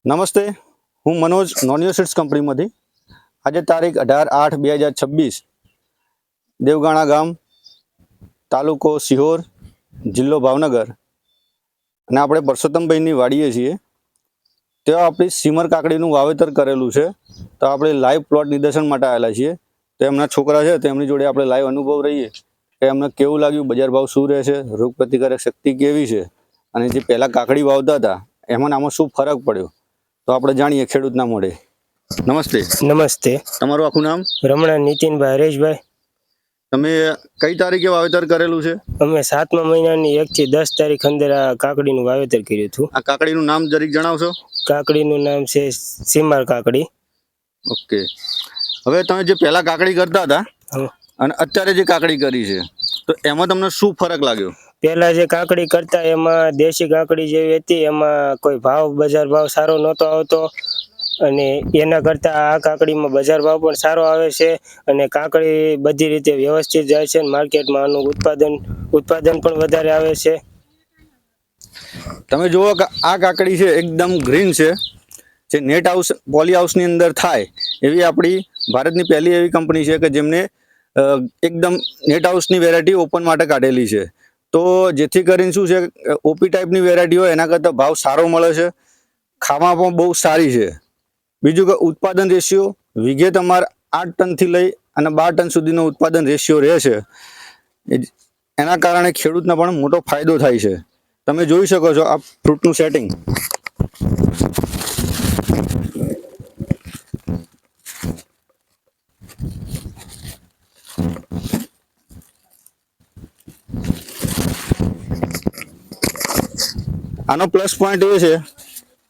નમસ્તે, હું મનોજ નોનિયો સીડ્સ કંપનીમાંથી. આજે તારીખ 18/8/2026 દેવગાણા ગામ, તાલુકો સિહોર, જિલ્લો ભાવનગર, અને આપણે પરસોત્તમભાઈની વાડીએ છીએ. ત્યાં આપણી સીમર કાકડીનું વાવેતર કરેલું છે. તો આપણે લાઈવ પ્લોટ નિદર્શન માટે આવેલા છીએ. તો એમના છોકરા છે, તેમની જોડે આપણે લાઈવ અનુભવ રહીએ કે એમને કેવું લાગ્યું, બજાર ભાવ શું રહે છે, રોગ પ્રતિકારક શક્તિ કેવી છે, અને જે પહેલાં કાકડી વાવતા હતા આમાં શું ફરક પડ્યો, તો આપણે જાણીએ ખેડૂતના મોઢે. નમસ્તે. નમસ્તે. તમારું આખું નામ? રમણા નીતિનભાઈ હરેશભાઈ. તમે કઈ તારીખે વાવેતર કરેલું છે? અમે 7મા મહિનાની 1 થી 10 તારીખ અંદર આ કાકડીનું વાવેતર કર્યું હતું. આ કાકડીનું નામ જરીક જણાવશો? કાકડીનું નામ છે સીમર કાકડી. ઓકે. હવે તમે જે પહેલા કાકડી કરતા હતા અને અત્યારે જે કાકડી કરી છે, તો એમાં તમને શું ફરક લાગ્યો? પહેલા જે કાકડી કરતા એમાં દેશી કાકડી જેવી હતી, એમાં કોઈ બજાર ભાવ સારો નહોતો આવતો, અને એના કરતાં આ કાકડીમાં બજાર ભાવ પણ સારો આવે છે, અને કાકડી બધી રીતે વ્યવસ્થિત જાય છે, અને માર્કેટમાં આનું ઉત્પાદન પણ વધારે આવે છે. તમે જુઓ કે આ કાકડી છે એકદમ ગ્રીન છે, જે નેટ હાઉસ પોલી હાઉસની અંદર થાય એવી આપણી ભારતની પહેલી એવી કંપની છે કે જેમને એકદમ નેટ હાઉસની વેરાયટી ઓપન માટે કાઢેલી છે. તો જેથી કરીને શું છે, ઓપી ટાઈપની વેરાયટી હોય એના કરતાં ભાવ સારો મળે છે, ખાવામાં પણ બહુ સારી છે. બીજું કે ઉત્પાદન રેશિયો વીઘે તમારે 8 ટનથી લઈ અને 12 ટન સુધીનો ઉત્પાદન રેશિયો રહે છે. એના કારણે ખેડૂતને પણ મોટો ફાયદો થાય છે. તમે જોઈ શકો છો આ ફ્રૂટનું સેટિંગ. આનો પ્લસ પોઈન્ટ એ છે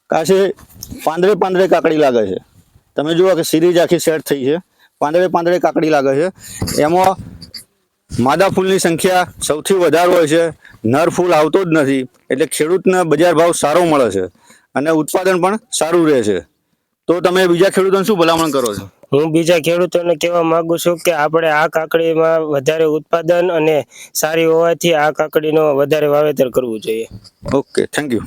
કે આ છે પાંદડે કાકડી લાગે છે. તમે જુઓ કે સિરીઝ આખી સેટ થઈ છે, પાંદડે કાકડી લાગે છે. એમાં માદા ફૂલની સંખ્યા સૌથી વધારે હોય છે, નર ફૂલ આવતો જ નથી, એટલે ખેડૂતને બજાર ભાવ સારો મળે છે અને ઉત્પાદન પણ સારું રહે છે. તો તમે બીજા ખેડૂતોને શું ભલામણ કરો છો? હું બીજા ખેડૂતોને કહેવા માંગુ છું કે આપણે આ કાકડીમાં વધારે ઉત્પાદન અને સારી હોવાથી આ કાકડીનો વધારે વાવેતર કરવું જોઈએ. Okay, thank you.